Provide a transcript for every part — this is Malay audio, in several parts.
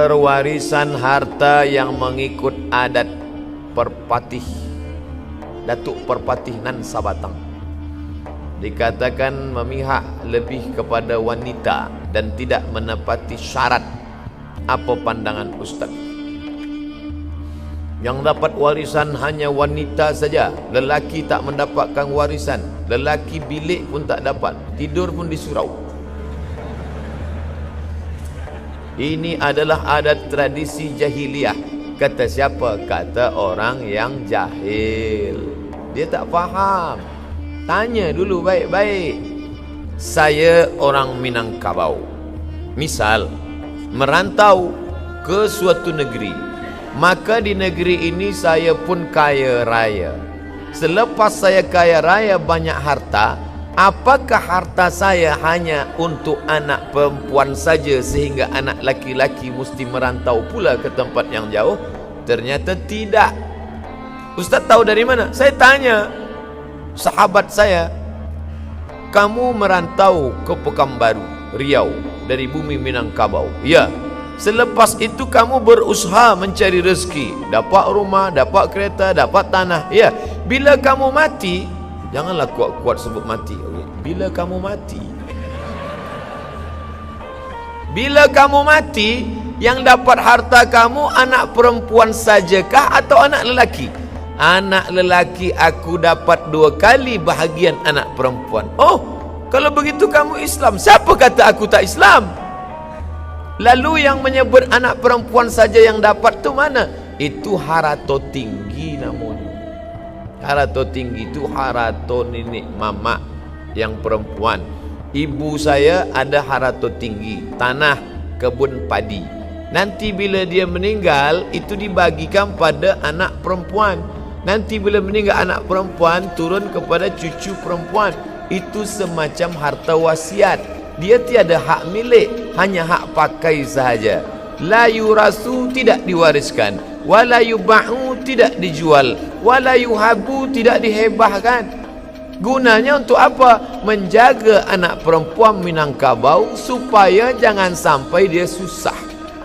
Pewarisan harta yang mengikut adat perpatih, Datuk Perpatih Nan Sabatang, dikatakan memihak lebih kepada wanita dan tidak menepati syarat. Apa pandangan Ustaz? Yang dapat warisan hanya wanita saja, lelaki tak mendapatkan warisan. Lelaki bilik pun tak dapat, tidur pun di surau. Ini adalah adat tradisi jahiliah. Kata siapa? Kata orang yang jahil. Dia tak faham. Tanya dulu baik-baik. Saya orang Minangkabau, misal merantau ke suatu negeri, maka di negeri ini saya pun kaya raya. Selepas saya kaya raya banyak harta, apakah harta saya hanya untuk anak perempuan saja sehingga anak laki-laki mesti merantau pula ke tempat yang jauh? Ternyata tidak. Ustaz tahu dari mana? Saya tanya sahabat saya, kamu merantau ke Pekanbaru, Riau, dari bumi Minangkabau. Ya. Selepas itu kamu berusaha mencari rezeki, dapat rumah, dapat kereta, dapat tanah. Ya. Bila kamu mati, janganlah kuat-kuat sebut mati. Bila kamu mati, bila kamu mati, yang dapat harta kamu anak perempuan sajakah atau anak lelaki? Anak lelaki aku dapat 2 kali bahagian anak perempuan. Oh, kalau begitu kamu Islam. Siapa kata aku tak Islam? Lalu yang menyebut anak perempuan saja yang dapat tu mana? Itu harato tinggi namanya. Harato tinggi itu harato nenek mama yang perempuan. Ibu saya ada harato tinggi, tanah kebun padi. Nanti bila dia meninggal, itu dibagikan pada anak perempuan. Nanti bila meninggal anak perempuan, turun kepada cucu perempuan. Itu semacam harta wasiat. Dia tiada hak milik, hanya hak pakai sahaja. La yurasu, tidak diwariskan. Wala yuba'u, tidak dijual. Wala yuhabu, tidak dihebahkan. Gunanya untuk apa? Menjaga anak perempuan Minangkabau supaya jangan sampai dia susah.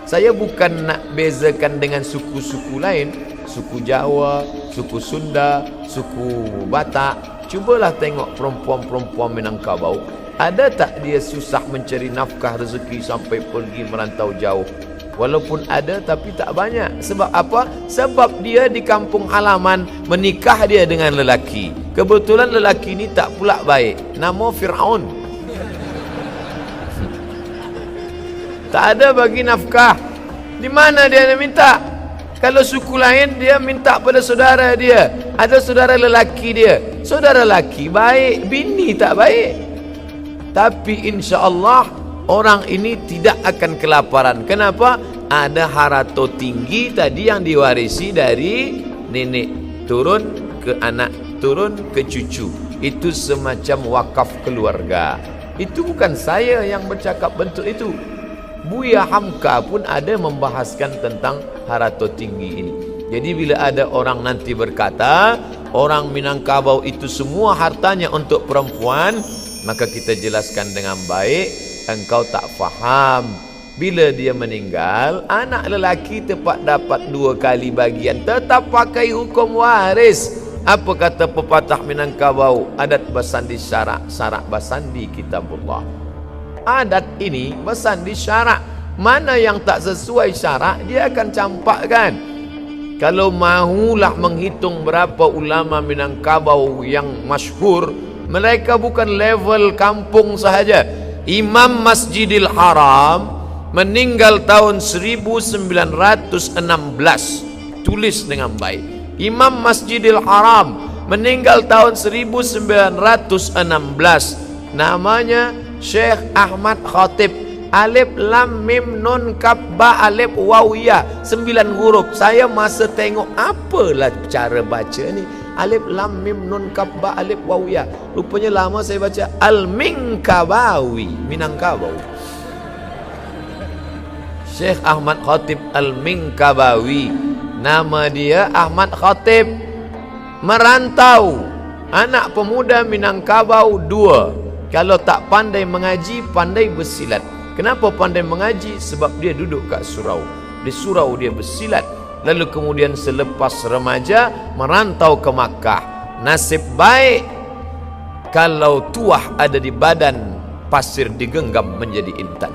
Saya bukan nak bezakan dengan suku-suku lain, suku Jawa, suku Sunda, suku Batak. Cubalah tengok perempuan-perempuan Minangkabau, ada tak dia susah mencari nafkah rezeki sampai pergi merantau jauh? Walaupun ada, tapi tak banyak. Sebab apa? Sebab dia di kampung halaman menikah dia dengan lelaki. Kebetulan lelaki ni tak pula baik, nama Fir'aun. Tak ada bagi nafkah. Di mana dia nak minta? Kalau suku lain dia minta pada saudara dia. Ada saudara lelaki dia. Saudara lelaki baik, bini tak baik. Tapi insya-Allah orang ini tidak akan kelaparan. Kenapa? Ada harato tinggi tadi yang diwarisi dari nenek turun ke anak, turun ke cucu. Itu semacam wakaf keluarga. Itu bukan saya yang bercakap bentuk itu. Buya Hamka pun ada membahaskan tentang harato tinggi ini. Jadi bila ada orang nanti berkata orang Minangkabau itu semua hartanya untuk perempuan, maka kita jelaskan dengan baik, engkau tak faham. Bila dia meninggal, anak lelaki tepat dapat 2 kali bagian, tetap pakai hukum waris. Apa kata pepatah Minangkabau? Adat basandi syarak, syarak basandi kitabullah. Adat ini basandi syarak. Mana yang tak sesuai syarak, dia akan campakkan. Kalau mahulah menghitung berapa ulama Minangkabau yang masyhur, mereka bukan level kampung sahaja. Imam Masjidil Haram meninggal tahun 1916. Tulis dengan baik. Imam Masjidil Haram meninggal tahun 1916. Namanya Syekh Ahmad Khatib. Alif lam mim nun kaf ba alif waw ya, 9 huruf. Saya masa tengok apalah cara baca ni, alif lam mim nun kaf ba alif waw ya, rupanya lama saya baca Al-Minkabawi, Minangkabau. Syekh Ahmad Khatib Al-Minkabawi, nama dia Ahmad Khatib. Merantau, anak pemuda Minangkabau 2. Kalau tak pandai mengaji, pandai bersilat. Kenapa pandai mengaji? Sebab dia duduk kat surau. di surau dia bersilat. Lalu kemudian selepas remaja merantau ke Makkah. Nasib baik kalau tuah ada di badan, pasir digenggam menjadi intan.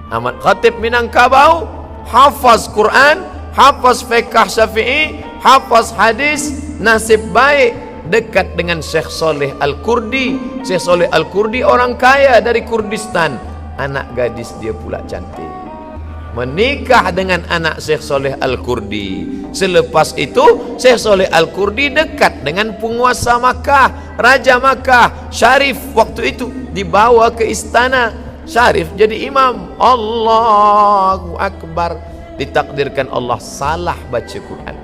Ahmad Khatib Minangkabau hafaz Quran, hafaz fiqh Syafi'i, hafaz hadis. Nasib baik dekat dengan Syekh Saleh Al-Kurdi. Syekh Saleh Al-Kurdi orang kaya dari Kurdistan. Anak gadis dia pula cantik, menikah dengan anak Syekh Saleh Al-Kurdi. Selepas itu Syekh Saleh Al-Kurdi dekat dengan penguasa Makkah, Raja Makkah Syarif. Waktu itu dibawa ke istana, Syarif jadi imam. Allahu Akbar. Ditakdirkan Allah salah baca Quran,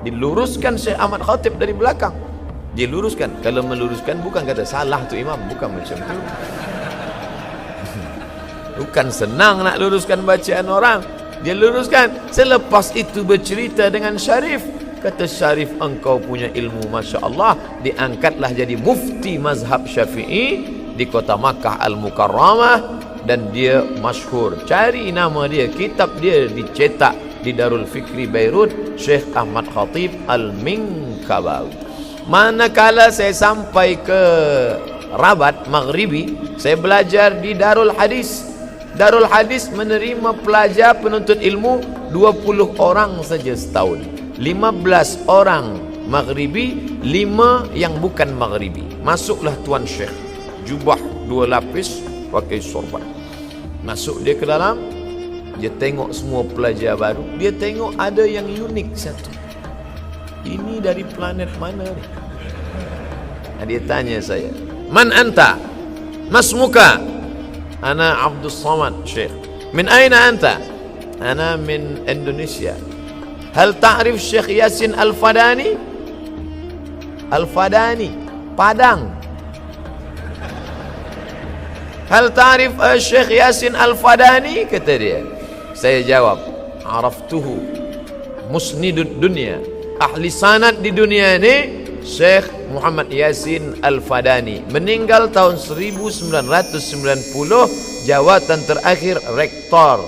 diluruskan Syekh Ahmad Khatib dari belakang. Diluruskan. Kalau meluruskan bukan kata salah tu imam, bukan macam tu. Bukan senang nak luruskan bacaan orang. Dia luruskan. Selepas itu bercerita dengan Syarif. Kata Syarif, engkau punya ilmu Masya Allah. Diangkatlah jadi mufti mazhab Syafi'i di kota Makkah Al-Mukarramah. Dan dia masyhur. Cari nama dia, kitab dia dicetak di Darul Fikri Beirut, Syekh Ahmad Khatib Al-Minkabawi. Manakala saya sampai ke Rabat Maghribi, saya belajar di Darul Hadis. Darul Hadis menerima pelajar penuntut ilmu 20 orang saja setahun. 15 orang Maghribi, 5 yang bukan Maghribi. Masuklah Tuan Syekh, jubah 2 lapis, pakai sorban. Masuk dia ke dalam, dia tengok semua pelajar baru. Dia tengok ada yang unik satu. Ini dari planet mana ni? Dia tanya saya, man anta? Masmuka? Ana Abdul Samad Syekh. Min aina anta? Ana min Indonesia. Hal ta'rif Syekh Yasin Al-Fadani? Al-Fadani, Padang. Hal ta'rif Syekh Yasin Al-Fadani? Kata dia. Saya jawab, araftuhu musnidud dunia. Ahli sanad di dunia ini Syekh Muhammad Yasin Al-Fadani. Meninggal tahun 1990. Jawatan terakhir rektor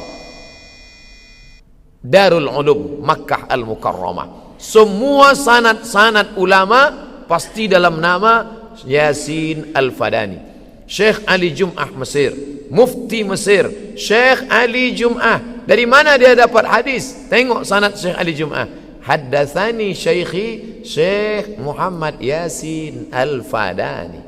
Darul Ulum Makkah Al-Mukarramah. Semua sanad-sanad ulama pasti dalam nama Yasin Al-Fadani. Syekh Ali Jum'ah Mesir, Mufti Mesir, Syekh Ali Jum'ah. Dari mana dia dapat hadis? Tengok sanad Syekh Ali Jum'ah. Haddatsani Syekhi Syekh Muhammad Yasin Al-Fadani.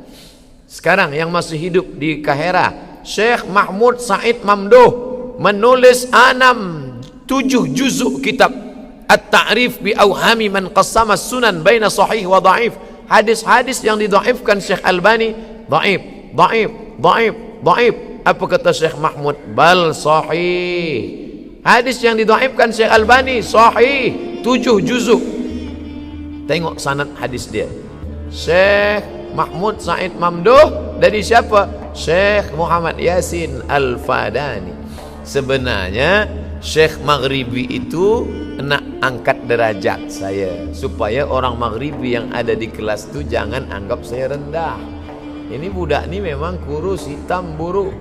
Sekarang yang masih hidup di Kahira, Syekh Mahmud Said Mamduh menulis 7 juzuk kitab At-Ta'rif bi Awhami man qassama sunan baina sahih wa dhaif. Hadis-hadis yang didhaifkan Syekh Albani, dhaif, dhaif, dhaif, dhaif. Apa kata Syekh Mahmud? Bal sahih. Hadis yang didhaifkan Syekh Albani sahih. 7 juzuk. Tengok sanad hadis dia. Syekh Mahmud Said Mamduh dari siapa? Syekh Muhammad Yasin Al-Fadani. Sebenarnya Syekh Maghribi itu nak angkat derajat saya, supaya orang Maghribi yang ada di kelas tu jangan anggap saya rendah. Ini budak ni memang kurus, hitam, buruk,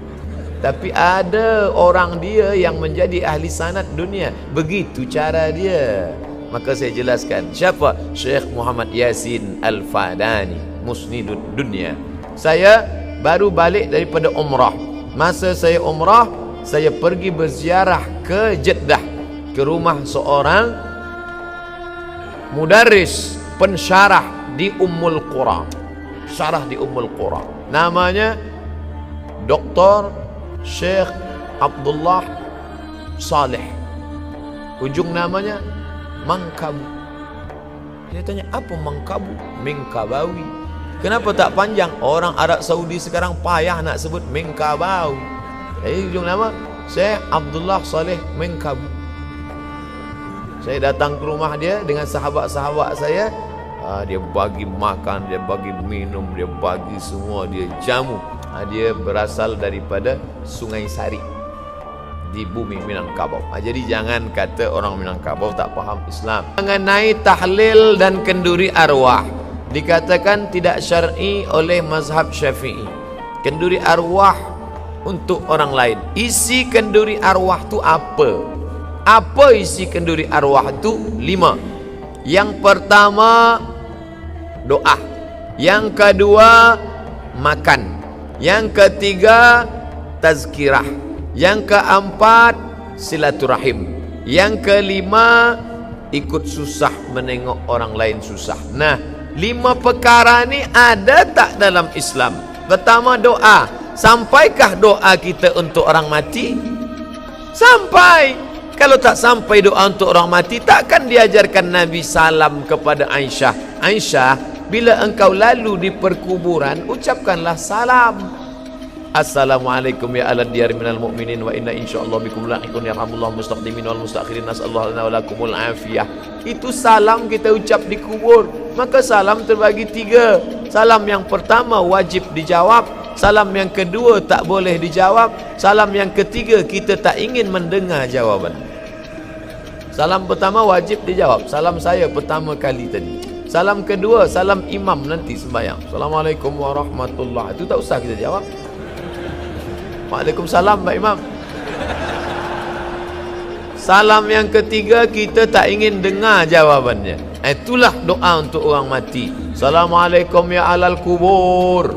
tapi ada orang dia yang menjadi ahli sanad dunia. Begitu cara dia. Maka saya jelaskan siapa Syekh Muhammad Yasin Al-Fadani, musnidud dunia. Saya baru balik daripada umrah. Masa saya umrah, saya pergi berziarah ke Jeddah, ke rumah seorang mudarris pensyarah di Ummul Qura. Syarah di Ummul Qura. Namanya Dr. Syekh Abdullah Saleh. Ujung namanya Mangkabu. Saya tanya, apa Mangkabu? Minkabawi. Kenapa tak panjang? Orang Arab Saudi sekarang payah nak sebut Minkabawi. Jadi ujung nama Syekh Abdullah Saleh Minkabu. Saya datang ke rumah dia dengan sahabat-sahabat saya. Dia bagi makan, dia bagi minum, dia bagi semua, dia jamu. Dia berasal daripada Sungai Sari di bumi Minangkabau. Jadi jangan kata orang Minangkabau tak faham Islam. Mengenai tahlil dan kenduri arwah, dikatakan tidak syar'i oleh mazhab Syafi'i. Kenduri arwah untuk orang lain. Isi kenduri arwah tu apa? Apa isi kenduri arwah itu? 5. Yang pertama doa, yang kedua makan, yang ketiga tazkirah, yang keempat silaturahim, yang kelima ikut susah menengok orang lain susah. Nah, 5 perkara ni ada tak dalam Islam? Pertama doa. Sampaikah doa kita untuk orang mati? Sampai. Kalau tak sampai doa untuk orang mati, takkan diajarkan Nabi salam kepada Aisyah. Aisyah, bila engkau lalu di perkuburan, ucapkanlah salam. Assalamualaikum ya ala diyar minal mu'minin wa inna insyaallah bikum lahiqun yarhamullahu mustaqdimin wal mustakhirin nasallahu lana wa lakumul afiyah. Itu salam kita ucap di kubur. Maka salam terbagi 3. Salam yang pertama wajib dijawab, salam yang kedua tak boleh dijawab, salam yang ketiga kita tak ingin mendengar jawaban. Salam pertama wajib dijawab, salam saya pertama kali tadi. Salam kedua, salam imam nanti sembahyang, Assalamualaikum warahmatullahi, itu tak usah kita jawab. Waalaikumsalam Pak Imam. Salam yang ketiga kita tak ingin dengar jawabannya. Itulah doa untuk orang mati. Assalamualaikum ya alal kubur.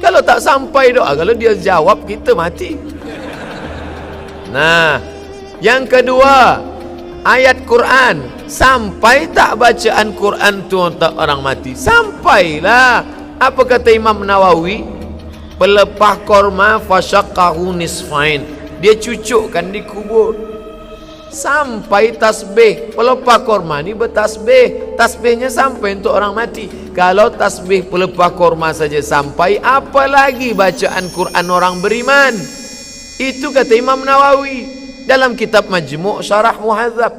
Kalau tak sampai doa, kalau dia jawab kita mati. Nah, yang kedua ayat Quran. Sampai tak bacaan Quran tu untuk orang mati? Sampailah. Apa kata Imam Nawawi? Pelepah korma fasyaqahu nisfain, dia cucukkan di kubur. Sampai tasbih. Pelepah korma ni bertasbih, tasbihnya sampai untuk orang mati. Kalau tasbih pelepah korma saja sampai, apalagi bacaan Quran orang beriman. Itu kata Imam Nawawi dalam kitab Majmu' Syarah Muhadzab.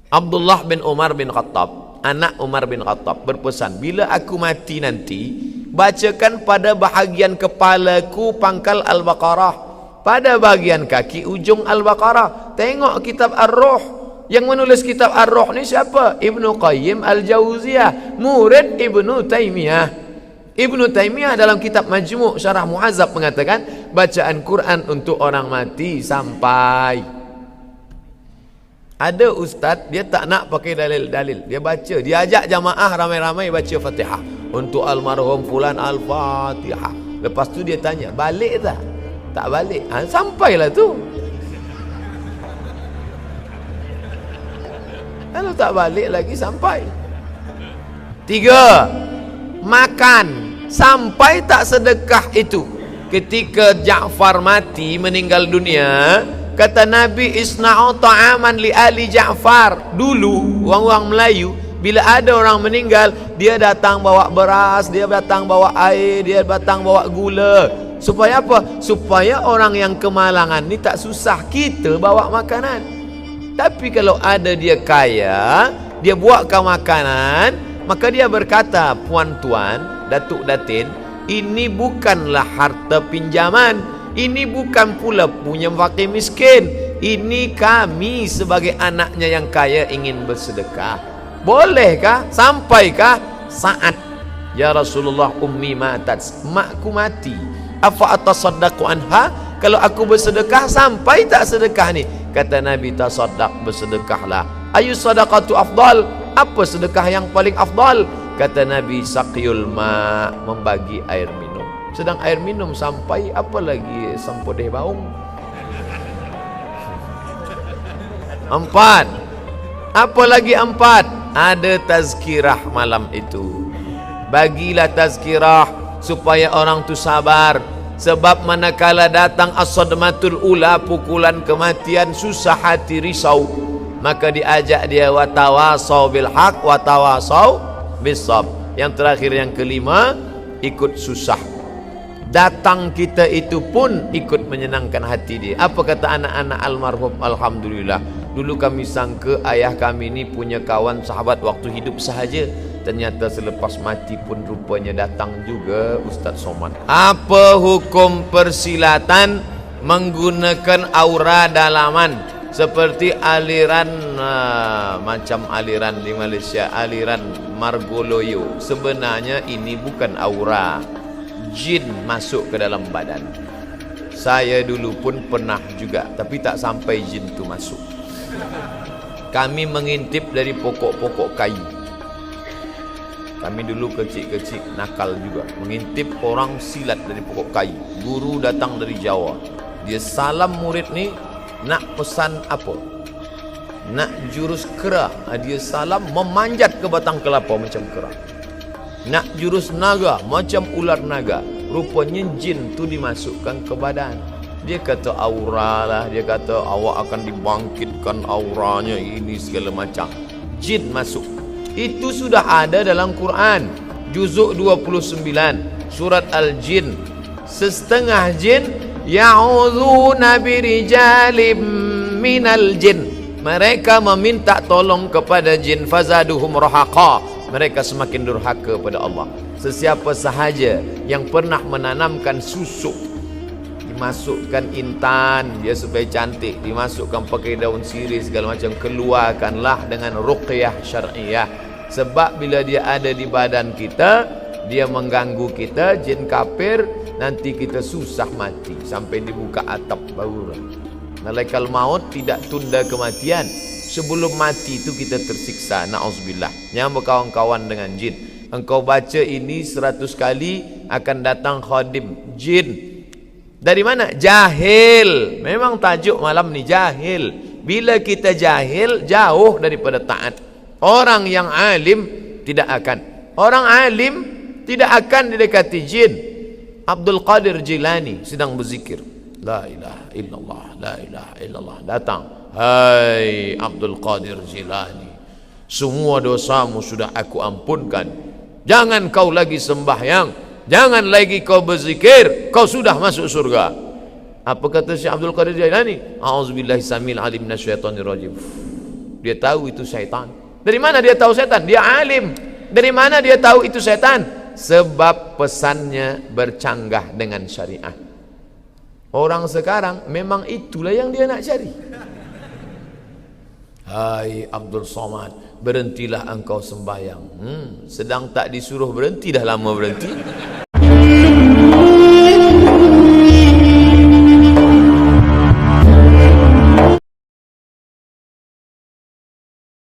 Abdullah bin Umar bin Khattab, anak Umar bin Khattab, berpesan, bila aku mati nanti, bacakan pada bahagian kepalaku pangkal Al-Baqarah, pada bahagian kaki ujung Al-Baqarah. Tengok kitab Ar-Ruh. Yang menulis kitab Ar-Ruh ni siapa? Ibnu Qayyim Al-Jauziyah, murid Ibnu Taimiyah. Ibnu Taimiyah dalam kitab Majmu' Syarah Muhadzab mengatakan bacaan Quran untuk orang mati sampai. Ada ustaz dia tak nak pakai dalil-dalil, dia baca, dia ajak jamaah ramai-ramai baca Fatihah untuk almarhum fulan al-Fatihah. Lepas tu dia tanya, balik tak? Tak balik. Sampailah tu. Kalau tak balik lagi sampai. 3. Makan. Sampai tak sedekah itu. Ketika Ja'far mati, meninggal dunia, kata Nabi, isna'u ta'aman li ali Ja'far. Dulu orang-orang Melayu, bila ada orang meninggal, dia datang bawa beras, dia datang bawa air, dia datang bawa gula. Supaya apa? Supaya orang yang kemalangan ni tak susah kita bawa makanan. Tapi kalau ada dia kaya, dia buatkan makanan, maka dia berkata, puan tuan, datuk datin, ini bukanlah harta pinjaman, ini bukan pula punya fakir miskin, ini kami sebagai anaknya yang kaya ingin bersedekah. Bolehkah? Sampaikah? Saat ya Rasulullah, ummi matat, makku mati, afa atasaddaqu anha, kalau aku bersedekah sampai tak sedekah ni? Kata Nabi, tasaddaq, bersedekahlah. Ayu sadaqatu afdal, apa sedekah yang paling afdal? Kata Nabi, saqiyul ma, membagi air minum. Sedang air minum sampai, apa lagi sampodeh baung. 4. Apa lagi 4? Ada tazkirah malam itu. Bagilah tazkirah supaya orang tu sabar. Sebab manakala datang as-sadmatul ula, pukulan kematian, susah hati, risau, maka diajak dia watawasau bil haq watawasau bisab. Yang terakhir, yang kelima, ikut susah. Datang kita itu pun ikut menyenangkan hati dia. Apa kata anak-anak almarhum? Alhamdulillah, dulu kami sangka ayah kami ni punya kawan sahabat waktu hidup sahaja, ternyata selepas mati pun rupanya datang juga Ustaz Somad. Apa hukum persilatan menggunakan aura dalaman seperti aliran macam aliran di Malaysia, aliran Margoloyo? Sebenarnya ini bukan aura, jin masuk ke dalam badan. Saya dulu pun pernah juga, tapi tak sampai jin tu masuk. Kami mengintip dari pokok-pokok kayu. Kami dulu kecil-kecil nakal juga, mengintip orang silat dari pokok kayu. Guru datang dari Jawa, dia salam murid ni, nak pesan apa? Nak jurus kera, dia salam memanjat ke batang kelapa macam kera. Nak jurus naga, macam ular naga. Rupanya jin tu dimasukkan ke badan. Dia kata aura lah, dia kata awak akan dibangkitkan auranya, ini segala macam. Jin masuk. Itu sudah ada dalam Quran, juzuk 29, surat Al-Jin. Setengah jin ya'udzuuna birijalim minal jin. Mereka meminta tolong kepada jin, fazaduhum rahaqa. Mereka semakin durhaka pada Allah. Sesiapa sahaja yang pernah menanamkan susuk, dimasukkan intan dia supaya cantik, dimasukkan pakai daun sirih segala macam, keluarkanlah dengan ruqyah syar'iyah. Sebab bila dia ada di badan kita, dia mengganggu kita, jin kafir, nanti kita susah mati sampai dibuka atap baru. Malaikat maut tidak tunda kematian. Sebelum mati itu kita tersiksa, na'udzubillah. Yang berkawan-kawan dengan jin, engkau baca ini 100 kali, akan datang khadim jin. Dari mana? Jahil. Memang tajuk malam ni jahil. Bila kita jahil, jauh daripada taat. Orang yang alim tidak akan. Orang alim tidak akan didekati jin. Abdul Qadir Jilani sedang berzikir, la ilaha illallah, la ilaha illallah. Datang, hai Abdul Qadir Jilani, semua dosamu sudah aku ampunkan. Jangan kau lagi sembahyang, jangan lagi kau berzikir, kau sudah masuk surga. Apa kata Syekh Abdul Qadir Jilani? A'udzubillahi samil alim minasyaitonir rajim. Dia tahu itu syaitan. Dari mana dia tahu setan? Dia alim. Dari mana dia tahu itu setan? Sebab pesannya bercanggah dengan syariah. Orang sekarang memang itulah yang dia nak cari. Hai Abdul Somad, berhentilah engkau sembahyang. Sedang tak disuruh berhenti, dah lama berhenti.